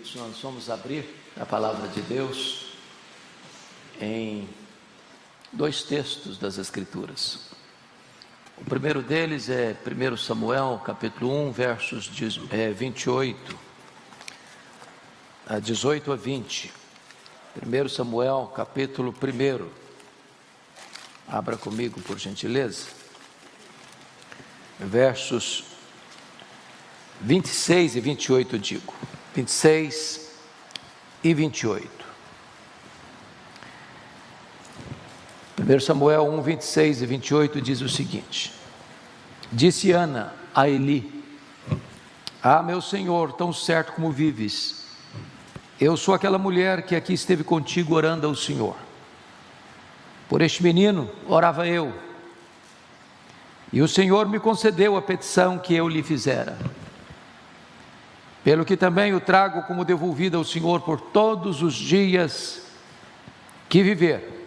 queridos, nós vamos abrir a palavra de Deus em dois textos das Escrituras. O primeiro deles é 1 Samuel, capítulo 1, versos 28 a 18 a 20. 1 Samuel, capítulo 1. Abra comigo, por gentileza. Versos 26 e 28, digo. 26 e 28. 1 Samuel 1, 26 e 28 diz o seguinte: Disse Ana a Eli: Ah, meu senhor, tão certo como vives, eu sou aquela mulher que aqui esteve contigo orando ao Senhor. Por este menino orava eu, e o Senhor me concedeu a petição que eu lhe fizera. Pelo que também o trago como devolvida ao Senhor por todos os dias que viver,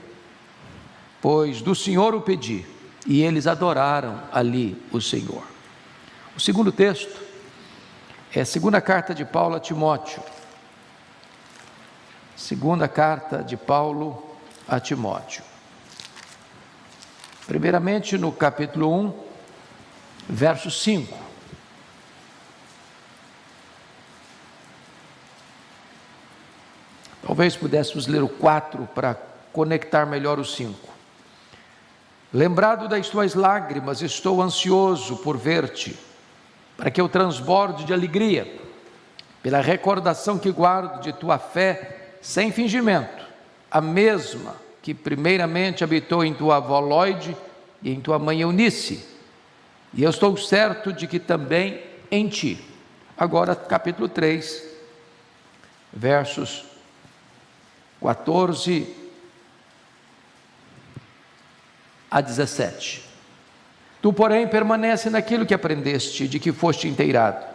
pois do Senhor o pedi, e eles adoraram ali o Senhor. O segundo texto é a segunda carta de Paulo a Timóteo. Segunda carta de Paulo a Timóteo. Primeiramente no capítulo 1, verso 5. Talvez pudéssemos ler o 4 para conectar melhor o 5. Lembrado das tuas lágrimas, estou ansioso por ver-te, para que eu transborde de alegria, pela recordação que guardo de tua fé sem fingimento, a mesma que primeiramente habitou em tua avó Lóide e em tua mãe Eunice, e eu estou certo de que também em ti. Agora capítulo 3, versos 14 a 17. Tu, porém, permanece naquilo que aprendeste, de que foste inteirado,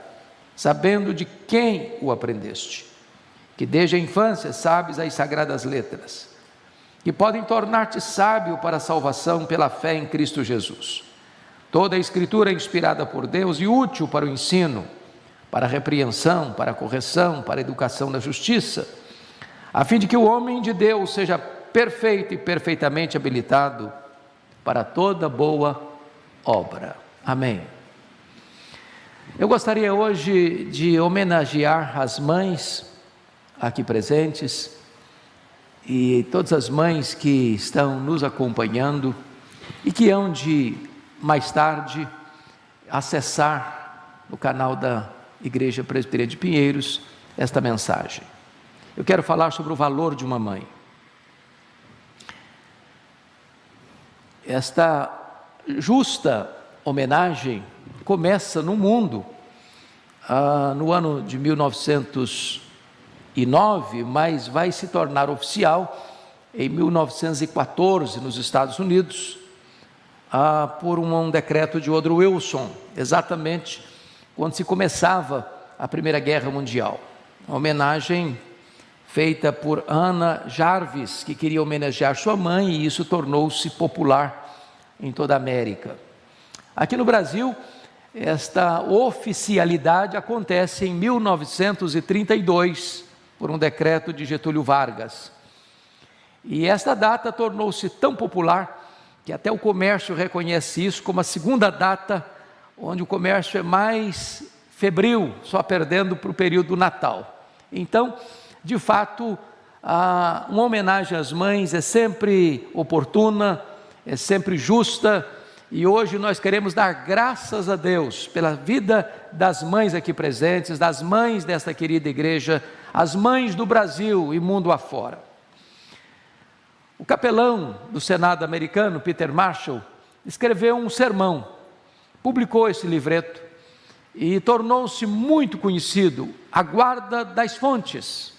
sabendo de quem o aprendeste, que desde a infância sabes as sagradas letras, que podem tornar-te sábio para a salvação pela fé em Cristo Jesus. Toda a Escritura é inspirada por Deus e útil para o ensino, para a repreensão, para a correção, para a educação na justiça, a fim de que o homem de Deus seja perfeito e perfeitamente habilitado para toda boa obra. Amém. Eu gostaria hoje de homenagear as mães aqui presentes e todas as mães que estão nos acompanhando e que hão de, mais tarde, acessar no canal da Igreja Presbiteriana de Pinheiros esta mensagem. Eu quero falar sobre o valor de uma mãe. Esta justa homenagem começa no mundo, no ano de 1909, mas vai se tornar oficial em 1914 nos Estados Unidos, por um decreto de Woodrow Wilson, exatamente quando se começava a Primeira Guerra Mundial. Uma homenagem feita por Ana Jarvis, que queria homenagear sua mãe, e isso tornou-se popular em toda a América. Aqui no Brasil, esta oficialidade acontece em 1932, por um decreto de Getúlio Vargas. E esta data tornou-se tão popular que até o comércio reconhece isso como a segunda data onde o comércio é mais febril, só perdendo para o período do Natal. Então, de fato, uma homenagem às mães é sempre oportuna, é sempre justa, e hoje nós queremos dar graças a Deus pela vida das mães aqui presentes, das mães desta querida igreja, as mães do Brasil e mundo afora. O capelão do Senado americano, Peter Marshall, escreveu um sermão, publicou esse livreto e tornou-se muito conhecido, A Guarda das Fontes.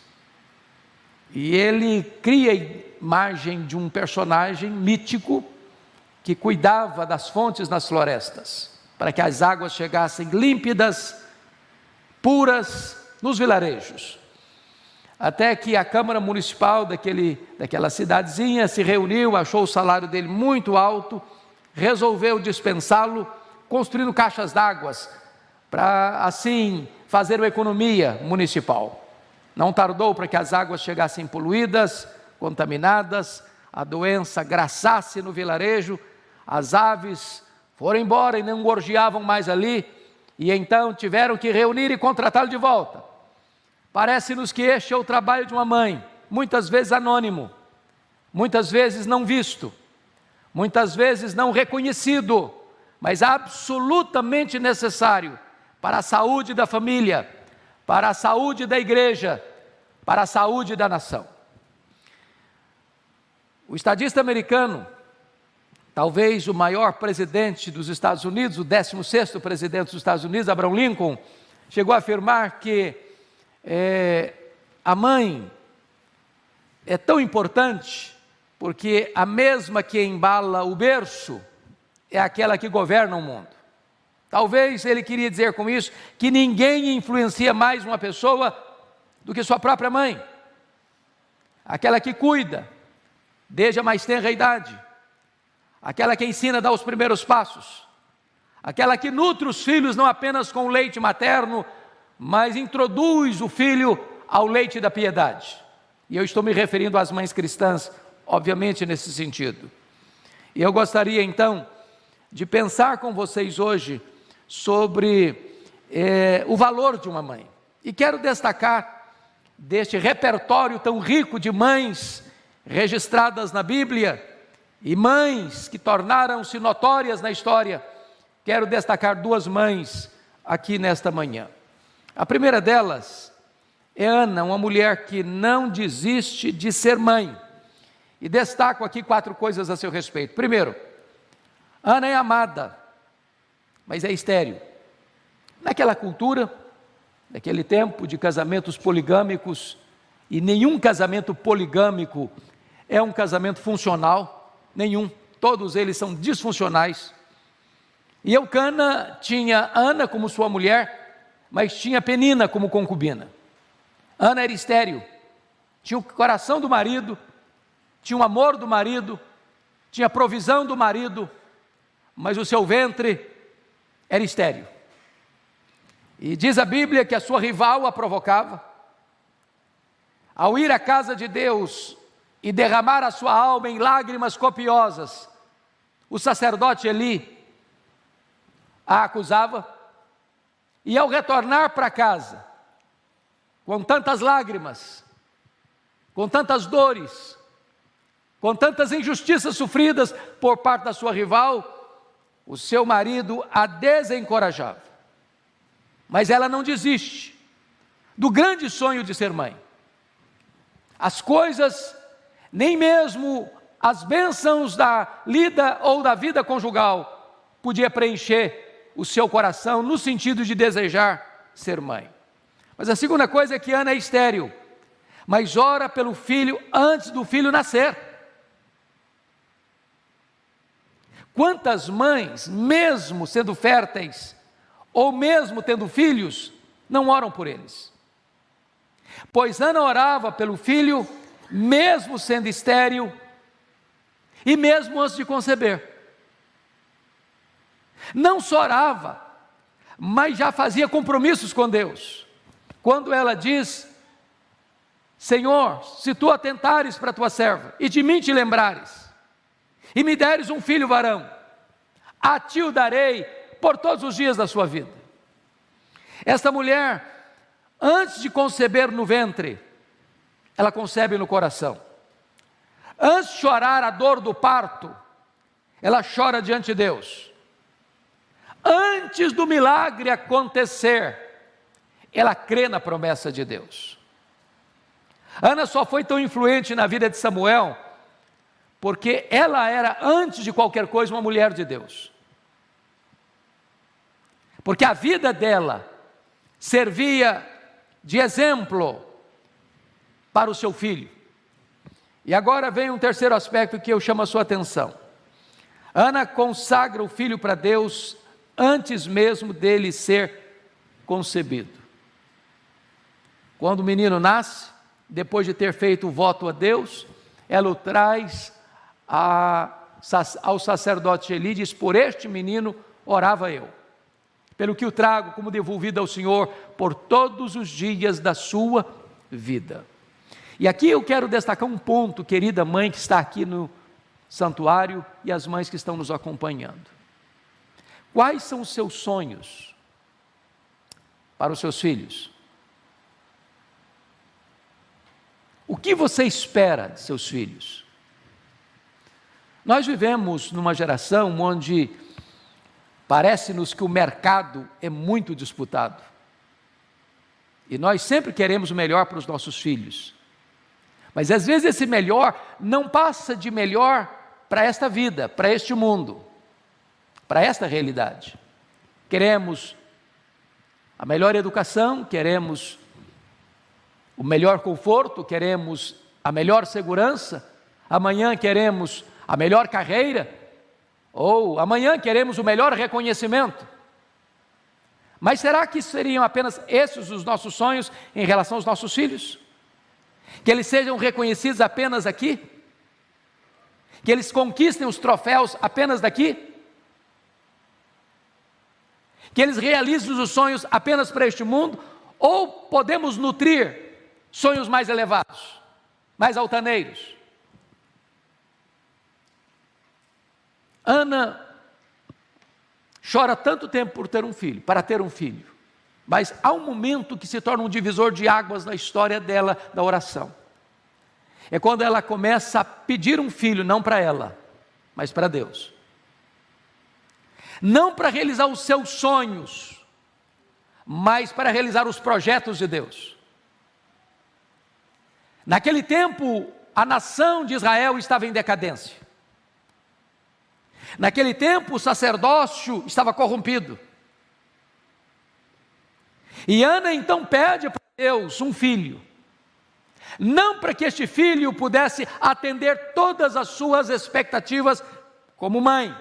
E ele cria a imagem de um personagem mítico que cuidava das fontes nas florestas, para que as águas chegassem límpidas, puras, nos vilarejos. Até que a Câmara Municipal daquela cidadezinha se reuniu, achou o salário dele muito alto, resolveu dispensá-lo, construindo caixas d'água, para assim fazer uma economia municipal. Não tardou para que as águas chegassem poluídas, contaminadas, a doença graçasse no vilarejo, as aves foram embora e não gorjeavam mais ali, e então tiveram que reunir e contratá-lo de volta. Parece-nos que este é o trabalho de uma mãe, muitas vezes anônimo, muitas vezes não visto, muitas vezes não reconhecido, mas absolutamente necessário para a saúde da família, para a saúde da igreja, para a saúde da nação. O estadista americano, talvez o maior presidente dos Estados Unidos, o 16º presidente dos Estados Unidos, Abraham Lincoln, chegou a afirmar que a mãe é tão importante porque a mesma que embala o berço é aquela que governa o mundo. Talvez ele queria dizer com isso que ninguém influencia mais uma pessoa do que sua própria mãe. Aquela que cuida, desde a mais tenra idade. Aquela que ensina a dar os primeiros passos. Aquela que nutre os filhos não apenas com o leite materno, mas introduz o filho ao leite da piedade. E eu estou me referindo às mães cristãs, obviamente nesse sentido. E eu gostaria então de pensar com vocês hoje sobre o valor de uma mãe. E quero destacar deste repertório tão rico de mães registradas na Bíblia e mães que tornaram-se notórias na história. Quero destacar duas mães aqui nesta manhã. A primeira delas é Ana, uma mulher que não desiste de ser mãe. E destaco aqui 4 coisas a seu respeito. Primeiro, Ana é amada, mas é estéril. Naquela cultura, naquele tempo de casamentos poligâmicos, e nenhum casamento poligâmico é um casamento funcional, nenhum, todos eles são disfuncionais. E Eucana tinha Ana como sua mulher, mas tinha Penina como concubina. Ana era estéril, tinha o coração do marido, tinha o amor do marido, tinha a provisão do marido, mas o seu ventre era estéril. E diz a Bíblia que a sua rival a provocava. Ao ir à casa de Deus e derramar a sua alma em lágrimas copiosas, o sacerdote Eli a acusava, e ao retornar para casa, com tantas lágrimas, com tantas dores, com tantas injustiças sofridas por parte da sua rival, o seu marido a desencorajava. Mas ela não desiste do grande sonho de ser mãe. As coisas, nem mesmo as bênçãos da lida ou da vida conjugal, podia preencher o seu coração no sentido de desejar ser mãe. Mas a segunda coisa é que Ana é estéril, mas ora pelo filho antes do filho nascer. Quantas mães, mesmo sendo férteis, ou mesmo tendo filhos, não oram por eles? Pois Ana orava pelo filho, mesmo sendo estéril, e mesmo antes de conceber. Não só orava, mas já fazia compromissos com Deus. Quando ela diz: Senhor, se tu atentares para a tua serva, e de mim te lembrares, e me deres um filho varão, a ti o darei por todos os dias da sua vida. Esta mulher, antes de conceber no ventre, ela concebe no coração. Antes de chorar a dor do parto, ela chora diante de Deus. Antes do milagre acontecer, ela crê na promessa de Deus. Ana só foi tão influente na vida de Samuel, porque ela era, antes de qualquer coisa, uma mulher de Deus. Porque a vida dela servia de exemplo para o seu filho. E agora vem um terceiro aspecto que eu chamo a sua atenção. Ana consagra o filho para Deus antes mesmo dele ser concebido. Quando o menino nasce, depois de ter feito o voto a Deus, ela o traz ao sacerdote Eli, diz: por este menino orava eu, pelo que o trago como devolvido ao Senhor por todos os dias da sua vida. E aqui eu quero destacar um ponto, querida mãe que está aqui no santuário e as mães que estão nos acompanhando. Quais são os seus sonhos para os seus filhos? O que você espera de seus filhos? Nós vivemos numa geração onde parece-nos que o mercado é muito disputado. E nós sempre queremos o melhor para os nossos filhos. Mas às vezes esse melhor não passa de melhor para esta vida, para este mundo, para esta realidade. Queremos a melhor educação, queremos o melhor conforto, queremos a melhor segurança, amanhã queremos a melhor carreira, ou amanhã queremos o melhor reconhecimento. Mas será que seriam apenas esses os nossos sonhos em relação aos nossos filhos? Que eles sejam reconhecidos apenas aqui? Que eles conquistem os troféus apenas daqui? Que eles realizem os sonhos apenas para este mundo? Ou podemos nutrir sonhos mais elevados, mais altaneiros? Ana chora tanto tempo por ter um filho, para ter um filho, mas há um momento que se torna um divisor de águas na história dela, da oração. É quando ela começa a pedir um filho, não para ela, mas para Deus. Não para realizar os seus sonhos, mas para realizar os projetos de Deus. Naquele tempo, a nação de Israel estava em decadência. Naquele tempo, o sacerdócio estava corrompido. E Ana então pede para Deus um filho. Não para que este filho pudesse atender todas as suas expectativas como mãe,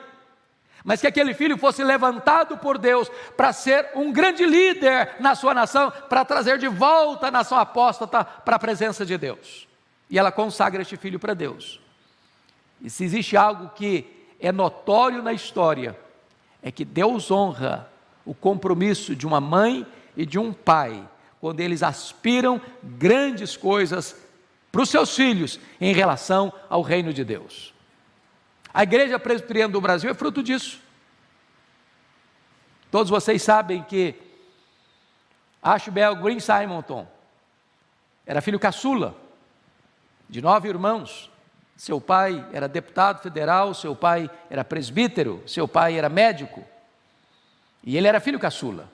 mas que aquele filho fosse levantado por Deus para ser um grande líder na sua nação, para trazer de volta a nação apóstata para a presença de Deus. E ela consagra este filho para Deus. E se existe algo que é notório na história, é que Deus honra o compromisso de uma mãe e de um pai, quando eles aspiram grandes coisas para os seus filhos em relação ao reino de Deus. A Igreja Presbiteriana do Brasil é fruto disso. Todos vocês sabem que Ashbel Green Simonton era filho caçula de 9 irmãos. Seu pai era deputado federal, seu pai era presbítero, seu pai era médico, e ele era filho caçula.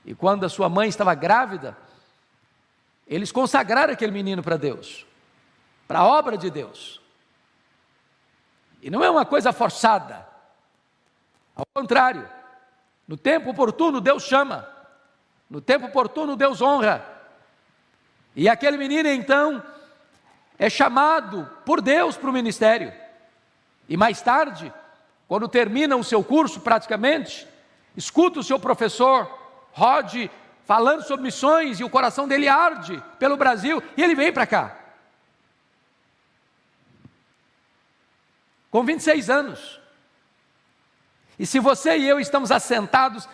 E quando a sua mãe estava grávida, eles consagraram aquele menino para Deus, para a obra de Deus. E não é uma coisa forçada, ao contrário, no tempo oportuno Deus chama, no tempo oportuno Deus honra. E aquele menino então é chamado por Deus para o ministério. E mais tarde, quando termina o seu curso praticamente, escuta o seu professor Rod falando sobre missões e o coração dele arde pelo Brasil e ele vem para cá. Com 26 anos. E se você e eu estamos assentados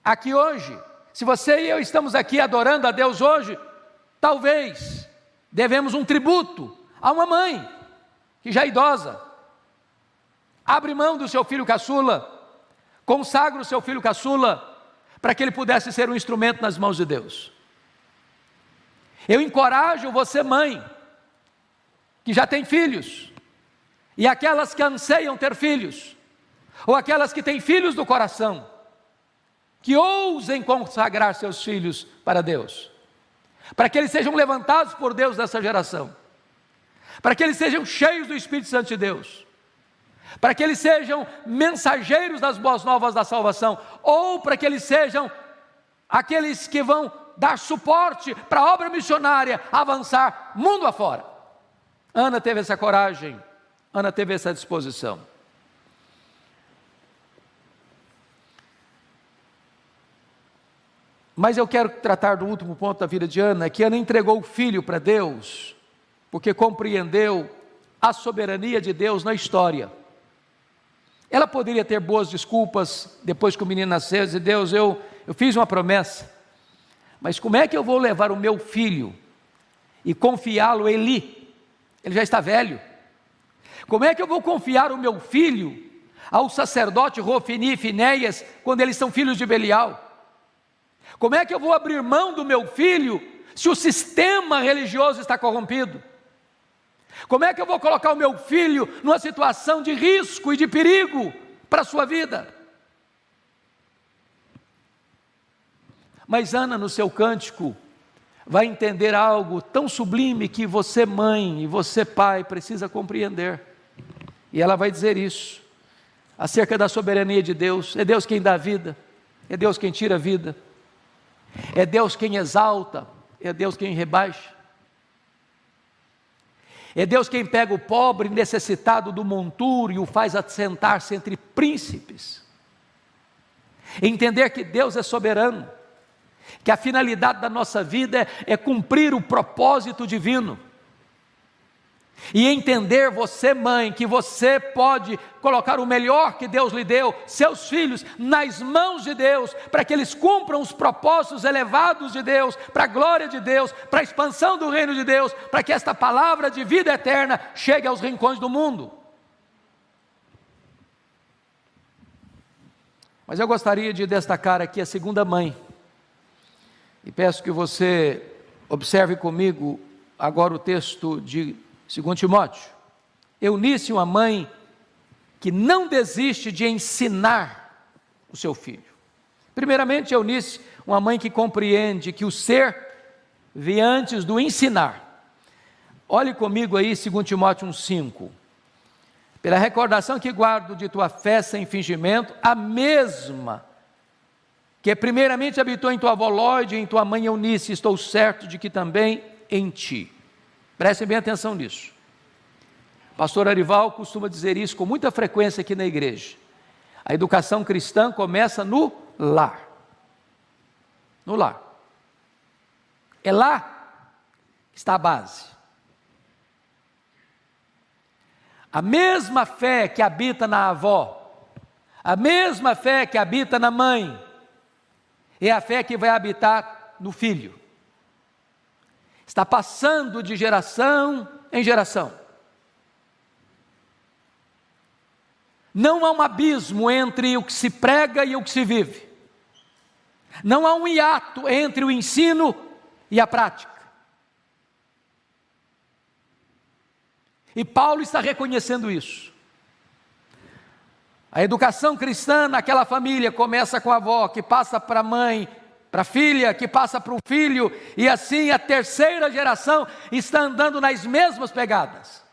aqui hoje, se você e eu estamos aqui adorando a Deus hoje, talvez devemos um tributo a uma mãe que já é idosa, abre mão do seu filho caçula, consagra o seu filho caçula para que ele pudesse ser um instrumento nas mãos de Deus. Eu encorajo você, mãe, que já tem filhos, e aquelas que anseiam ter filhos, ou aquelas que têm filhos do coração, que ousem consagrar seus filhos para Deus, para que eles sejam levantados por Deus nessa geração, para que eles sejam cheios do Espírito Santo de Deus, para que eles sejam mensageiros das boas novas da salvação, ou para que eles sejam aqueles que vão dar suporte para a obra missionária avançar mundo afora. Ana teve essa coragem, Ana teve essa disposição. Mas eu quero tratar do último ponto da vida de Ana, que Ana entregou o filho para Deus, porque compreendeu a soberania de Deus na história. Ela poderia ter boas desculpas, depois que o menino nasceu, dizer: Deus, eu fiz uma promessa, Mas como é que eu vou levar o meu filho e confiá-lo a Eli? Ele já está velho. Como é que eu vou confiar o meu filho ao sacerdote Rofini e Finéias, quando eles são filhos de Belial? Como é que eu vou abrir mão do meu filho, se o sistema religioso está corrompido? Como é que eu vou colocar o meu filho numa situação de risco e de perigo para a sua vida? Mas Ana, no seu cântico, vai entender algo tão sublime que você, mãe, e você, pai, precisa compreender. E ela vai dizer isso, acerca da soberania de Deus. É Deus quem dá vida, é Deus quem tira a vida, é Deus quem exalta, é Deus quem rebaixa. É Deus quem pega o pobre necessitado do monturo e o faz assentar-se entre príncipes. Entender que Deus é soberano, que a finalidade da nossa vida é cumprir o propósito divino. E entender, você mãe, que você pode colocar o melhor que Deus lhe deu, seus filhos, nas mãos de Deus, para que eles cumpram os propósitos elevados de Deus, para a glória de Deus, para a expansão do reino de Deus, para que esta palavra de vida eterna chegue aos rincões do mundo. Mas eu gostaria de destacar aqui a segunda mãe, e peço que você observe comigo agora o texto de 2 Timóteo. Eunice, uma mãe que não desiste de ensinar o seu filho. Primeiramente, Eunice, uma mãe que compreende que o ser vem antes do ensinar. Olhe comigo aí 2 Timóteo 1,5. Pela recordação que guardo de tua fé sem fingimento, a mesma que primeiramente habitou em tua avó Lóide e em tua mãe Eunice, estou certo de que também em ti. Prestem bem atenção nisso. Pastor Arival costuma dizer isso com muita frequência aqui na igreja. A educação cristã começa no lar. No lar. É lá que está a base. A mesma fé que habita na avó, a mesma fé que habita na mãe, é a fé que vai habitar no filho. Está passando de geração em geração. Não há um abismo entre o que se prega e o que se vive. Não há um hiato entre o ensino e a prática. E Paulo está reconhecendo isso. A educação cristã naquela família começa com a avó, que passa para a mãe, para a filha, que passa para o filho, e assim a terceira geração está andando nas mesmas pegadas.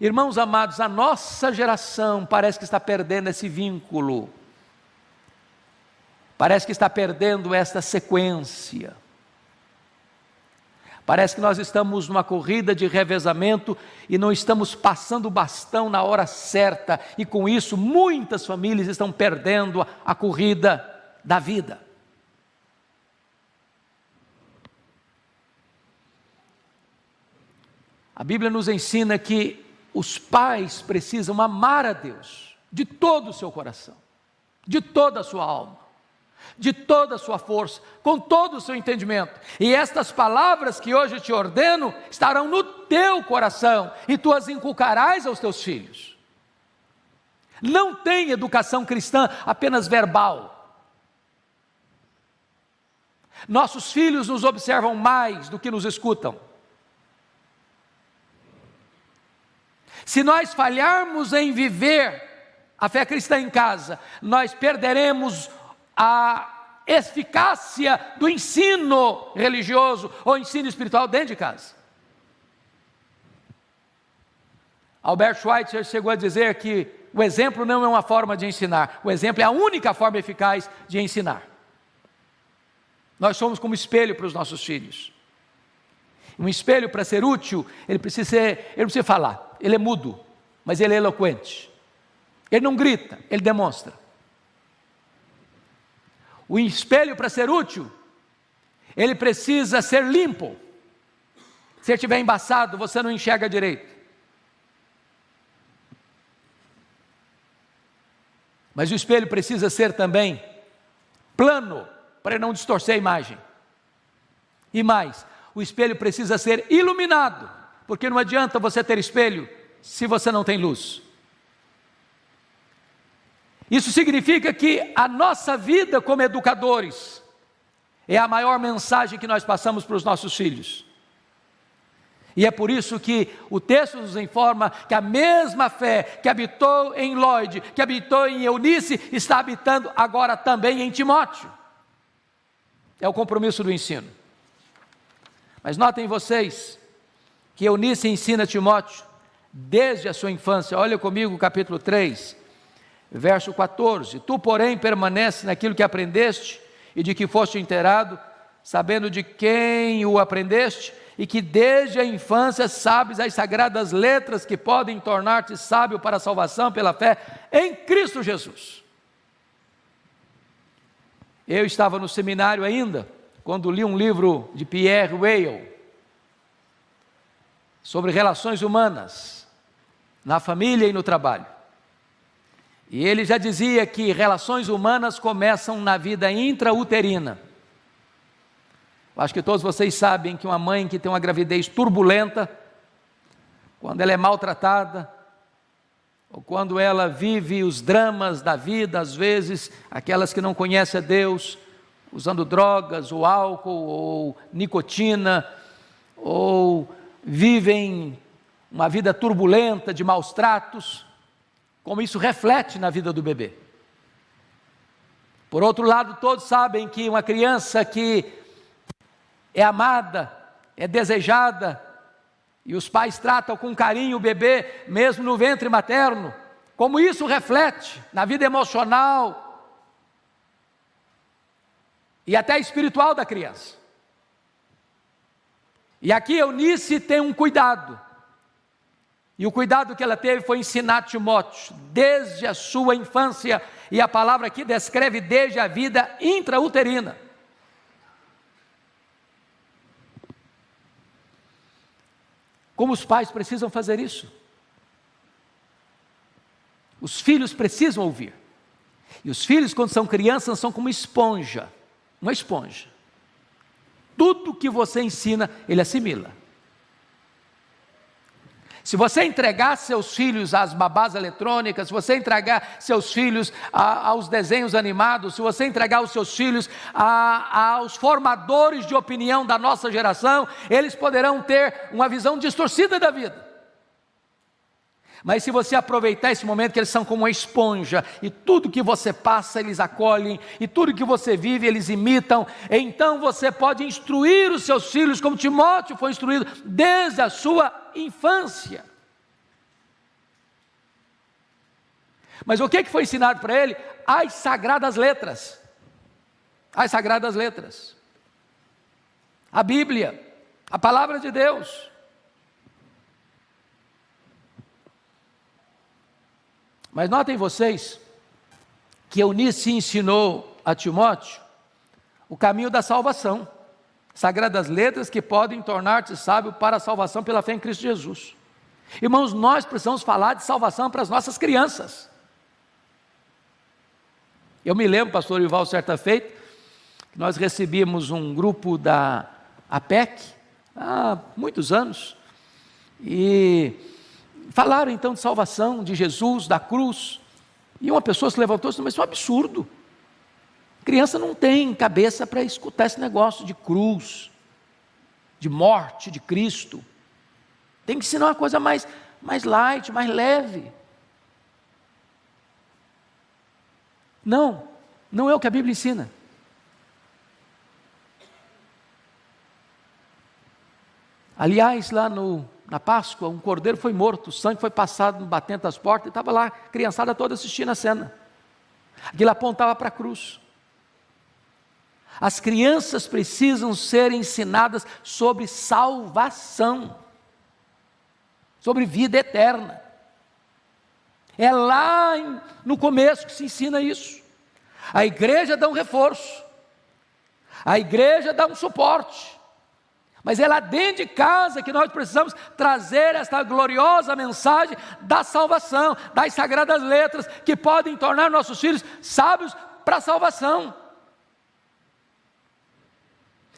Irmãos amados, a nossa geração parece que está perdendo esse vínculo, parece que está perdendo esta sequência. Parece que nós estamos numa corrida de revezamento e não estamos passando o bastão na hora certa, e com isso muitas famílias estão perdendo a corrida da vida. A Bíblia nos ensina que os pais precisam amar a Deus de todo o seu coração, de toda a sua alma, de toda a sua força, com todo o seu entendimento. E estas palavras que hoje te ordeno estarão no teu coração e tu as inculcarás aos teus filhos. Não tem educação cristã apenas verbal. Nossos filhos nos observam mais do que nos escutam. Se nós falharmos em viver a fé cristã em casa, nós perderemos a eficácia do ensino religioso ou ensino espiritual dentro de casa. Albert Schweitzer chegou a dizer que o exemplo não é uma forma de ensinar, o exemplo é a única forma eficaz de ensinar. Nós somos como espelho para os nossos filhos. Um espelho, para ser útil, ele não precisa falar, ele é mudo, mas ele é eloquente. Ele não grita, ele demonstra. O espelho, para ser útil, ele precisa ser limpo. Se ele estiver embaçado, você não enxerga direito. Mas o espelho precisa ser também plano, para não distorcer a imagem. E mais, o espelho precisa ser iluminado, porque não adianta você ter espelho se você não tem luz. Isso significa que a nossa vida como educadores é a maior mensagem que nós passamos para os nossos filhos. E é por isso que o texto nos informa que a mesma fé que habitou em Lloyd, que habitou em Eunice, está habitando agora também em Timóteo. É o compromisso do ensino. Mas notem vocês que Eunice ensina Timóteo desde a sua infância. Olha comigo o capítulo 3, verso 14. Tu, porém, permanece naquilo que aprendeste e de que foste inteirado, sabendo de quem o aprendeste, e que desde a infância sabes as sagradas letras que podem tornar-te sábio para a salvação pela fé em Cristo Jesus. Eu estava no seminário ainda, quando li um livro de Pierre Weil, sobre relações humanas, na família e no trabalho. E ele já dizia que relações humanas começam na vida intrauterina. Acho que todos vocês sabem que uma mãe que tem uma gravidez turbulenta, quando ela é maltratada, ou quando ela vive os dramas da vida, às vezes, aquelas que não conhecem a Deus, usando drogas, ou álcool, ou nicotina, ou vivem uma vida turbulenta de maus tratos, como isso reflete na vida do bebê. Por outro lado, todos sabem que uma criança que é amada, é desejada, e os pais tratam com carinho o bebê, mesmo no ventre materno, como isso reflete na vida emocional e até espiritual da criança. E aqui Eunice tem um cuidado, e o cuidado que ela teve foi ensinar Timóteo, desde a sua infância, e a palavra aqui descreve desde a vida intrauterina. Como os pais precisam fazer isso. Os filhos precisam ouvir. E os filhos, quando são crianças, são como esponja. Uma esponja. Tudo que você ensina, ele assimila. Se você entregar seus filhos às babás eletrônicas, se você entregar seus filhos aos desenhos animados, se você entregar os seus filhos aos formadores de opinião da nossa geração, eles poderão ter uma visão distorcida da vida. Mas se você aproveitar esse momento que eles são como uma esponja, e tudo que você passa eles acolhem, e tudo que você vive eles imitam, então você pode instruir os seus filhos como Timóteo foi instruído desde a sua infância. Mas o que foi ensinado para ele? As sagradas letras. As sagradas letras. A Bíblia, a palavra de Deus. Mas notem vocês que Eunice ensinou a Timóteo o caminho da salvação, sagradas letras que podem tornar-te sábio para a salvação pela fé em Cristo Jesus. Irmãos, nós precisamos falar de salvação para as nossas crianças. Eu me lembro, pastor Ival, certa feita, que nós recebíamos um grupo da APEC, há muitos anos, e falaram então de salvação, de Jesus, da cruz, e uma pessoa se levantou e disse: mas isso é um absurdo, criança não tem cabeça para escutar esse negócio de cruz, de morte de Cristo, tem que ensinar uma coisa mais light, mais leve. Não é o que a Bíblia ensina. Aliás, lá na Páscoa, um cordeiro foi morto, o sangue foi passado no batente das portas, e estava lá a criançada toda assistindo a cena. Aquilo apontava para a cruz. As crianças precisam ser ensinadas sobre salvação, sobre vida eterna. É lá no começo que se ensina isso. A igreja dá um reforço, a igreja dá um suporte, mas é lá dentro de casa que nós precisamos trazer esta gloriosa mensagem da salvação, das sagradas letras, que podem tornar nossos filhos sábios para a salvação.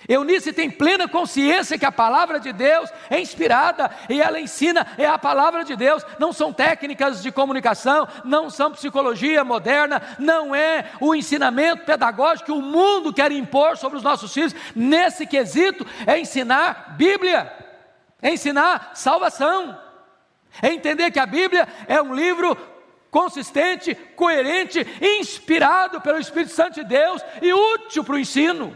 Eunice tem plena consciência que a palavra de Deus é inspirada e ela ensina, é a palavra de Deus, não são técnicas de comunicação, não são psicologia moderna, não é o ensinamento pedagógico que o mundo quer impor sobre os nossos filhos. Nesse quesito é ensinar Bíblia, é ensinar salvação, é entender que a Bíblia é um livro consistente, coerente, inspirado pelo Espírito Santo de Deus e útil para o ensino.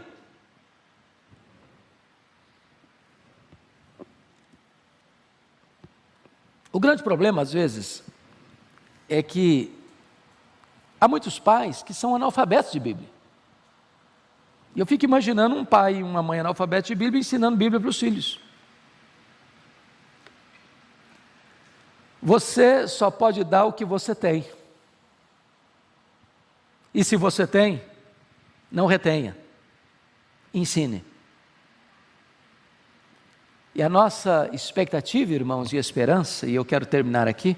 O grande problema, às vezes, é que há muitos pais que são analfabetos de Bíblia. E eu fico imaginando um pai e uma mãe analfabetos de Bíblia ensinando Bíblia para os filhos. Você só pode dar o que você tem. E se você tem, não retenha. Ensine. E a nossa expectativa, irmãos, e esperança, e eu quero terminar aqui,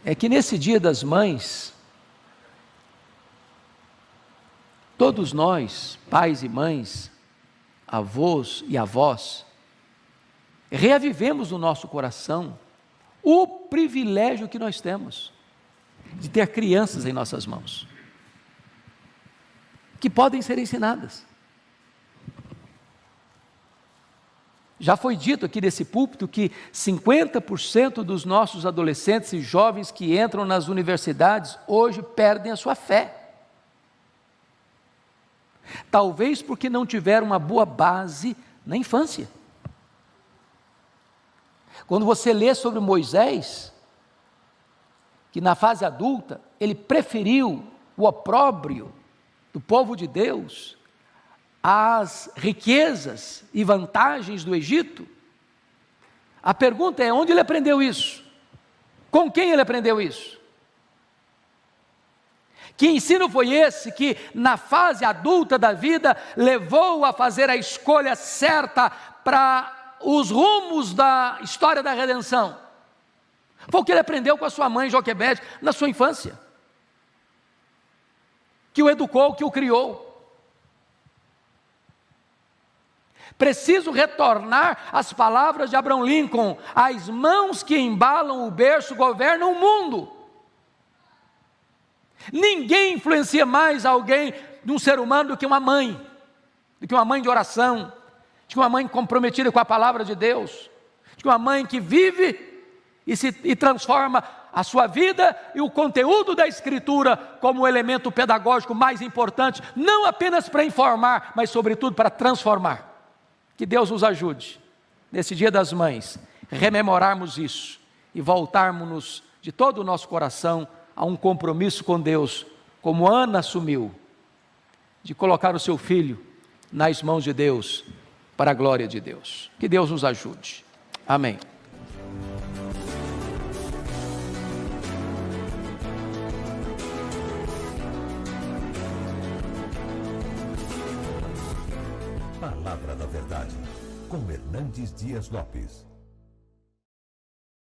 é que nesse Dia das Mães, todos nós, pais e mães, avós e avós, reavivemos no nosso coração o privilégio que nós temos de ter crianças em nossas mãos, que podem ser ensinadas. Já foi dito aqui nesse púlpito que 50% dos nossos adolescentes e jovens que entram nas universidades hoje perdem a sua fé. Talvez porque não tiveram uma boa base na infância. Quando você lê sobre Moisés, que na fase adulta ele preferiu o opróbrio do povo de Deus as riquezas e vantagens do Egito, a pergunta é: onde ele aprendeu isso? Com quem ele aprendeu isso? Que ensino foi esse que na fase adulta da vida levou-o a fazer a escolha certa para os rumos da história da redenção? Foi o que ele aprendeu com a sua mãe Joquebede na sua infância, que o educou, que o criou. Preciso retornar às palavras de Abraham Lincoln: as mãos que embalam o berço governam o mundo. Ninguém influencia mais alguém de um ser humano do que uma mãe de oração, de uma mãe comprometida com a palavra de Deus, de uma mãe que vive e transforma a sua vida e o conteúdo da Escritura como o elemento pedagógico mais importante, não apenas para informar, mas sobretudo para transformar. Que Deus nos ajude, nesse Dia das Mães, rememorarmos isso e voltarmos de todo o nosso coração a um compromisso com Deus, como Ana assumiu, de colocar o seu filho nas mãos de Deus, para a glória de Deus. Que Deus nos ajude. Amém. Palavra da Verdade, com Hernandes Dias Lopes.